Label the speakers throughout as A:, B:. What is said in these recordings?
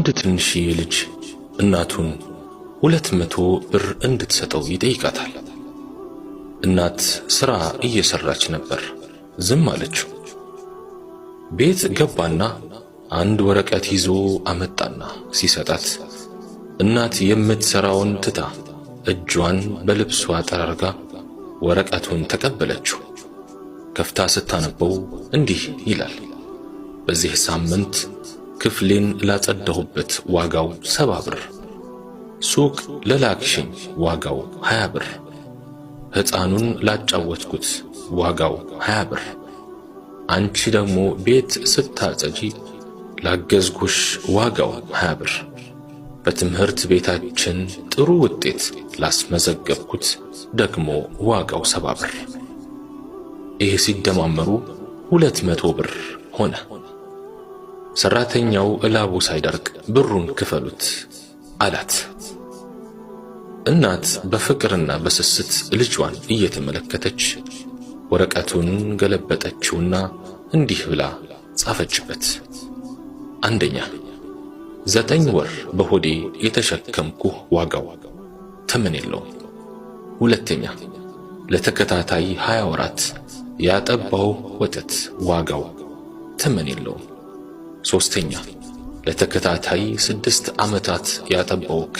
A: አንድ ትንሽዬ ልጅ እናቱን 200 ብር እንድትሰጠው ይጠይቃታል። እናት ሥራ እየሰራች ነበር። ዝም አለችው። ቤት ገባና አንድ ወረቀት ይዞ አመጣና ሲሰጣት እናት የምትሰራውን ትታ እጇን በልብሷ ጠራርጋ ወረቀቱን ተቀበለችው። ከፍታ ስታነበው እንዲህ ይላል። በዚህ ሳምንት ክፍሌን ላጸዳሁበት ዋጋው 70 ብር፣ ሱቅ ለላክሽኝ ዋጋው 20 ብር፣ ሕፃኑን ላጫወትኩት ዋጋው 20 ብር፣ አንቺ ደግሞ ቤት ስታጸጂ ላገዝኩሽ ዋጋው 20 ብር፣ በትምህርት ቤታችን ጥሩ ውጤት ላስመዘገብኩት ደግሞ ዋጋው 70 ብር። ይህ ሲደማመሩ 200 ብር ሆነ። ሰራተኛው እላቡ ሳይደርቅ ብሩን ክፈሉት አላት። እናት በፍቅርና በስስት ልጇን እየተመለከተች ወረቀቱን ገለበጠችውና እንዲህ ብላ ጻፈችበት። አንደኛ 9 ወር በሆዴ የተሸከምኩህ ዋጋው ተመን የለውም። ሁለተኛ ለተከታታይ 20 ወራት ያጠባው ወተት ዋጋው ተመን የለውም። ሶስተኛ ለተከታታይ 6 ዓመታት ያጠባውክ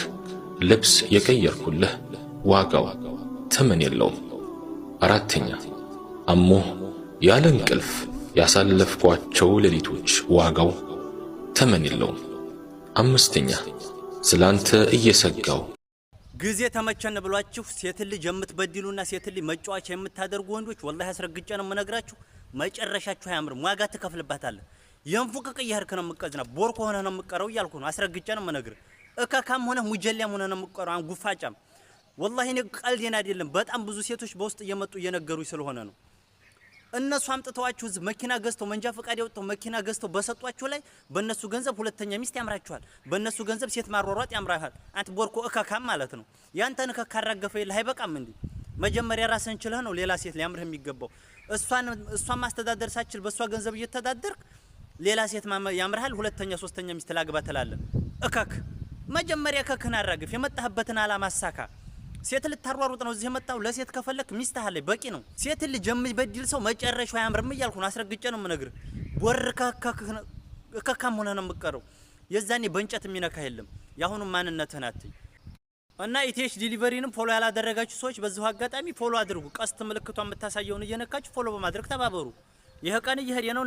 A: ልብስ የቀየርኩልህ ዋጋው ተመን የለውም። አራተኛ አሞህ ያለ እንቅልፍ ያሳለፍኳቸው ሌሊቶች ዋጋው ተመን የለውም። አምስተኛ ስላንተ እየሰጋው
B: ጊዜ ተመቸነ ብሏችሁ ሴት ልጅ የምትበድሉና ሴት ልጅ መጫወቻ የምታደርጉ ወንዶች ወላሂ አስረግጬ ነው የምነግራችሁ፣ መጨረሻችሁ አያምርም። ዋጋ ትከፍልባታለህ። የንፉቅቅ እያርክ ነው የምትቀዝና ቦርኮ ሆነ ነው የምትቀረው እያልኩ ነው። አስረግጬ ነው የምነግርህ። እካካም ሆነ ሙጀሊያም ሆነ ነው የምትቀረው። አንጉፋጫም ወላሂ እኔ ቀልዴን አይደለም። በጣም ብዙ ሴቶች በውስጥ እየመጡ እየነገሩኝ ስለሆነ ነው። እነሱ አምጥተዋችሁ መኪና ገዝተው መንጃ ፈቃድ ያወጣው መኪና ገዝተው በሰጧችሁ ላይ በእነሱ ገንዘብ ሁለተኛ ሚስት ያምራችኋል። በእነሱ ገንዘብ ሴት ማሯሯጥ ያምራሃል። አንተ ቦርኮ እካካም ማለት ነው። ያንተን ከካራገፈ ይልህ አይበቃም እንዴ? መጀመሪያ ራስህን ችለህ ነው ሌላ ሴት ሊያምርህ የሚገባው። እሷን ማስተዳደር ሳችል በእሷ ገንዘብ እየተዳደርክ ሌላ ሴት ያምርሃል። ሁለተኛ ሶስተኛ ሚስት ላግባ ትላለህ። እካክ መጀመሪያ እካክህን አራግፍ። የመጣህበትን ዓላማ አሳካ። ሴት ልታሯሩጥ ነው እዚህ የመጣው። ለሴት ከፈለክ ሚስት አለ በቂ ነው። ሴት ልጅ የምትበድል ሰው መጨረሻው አያምርም እያልኩ ነው። አስረግጬ ነው የምነግርህ። እካካም ሆነ ነው የምትቀረው። የዛኔ በእንጨት የሚነካ የለም። ያሁኑ ማንነትህን አትይ። እና ኢቲኤች ዲሊቨሪንም ፎሎ ያላደረጋችሁ ሰዎች በዚሁ አጋጣሚ ፎሎ አድርጉ። ቀስት ምልክቷን የምታሳየውን እየነካችሁ ፎሎ በማድረግ ተባበሩ። ይሄ ቀን እየሄደ ነው።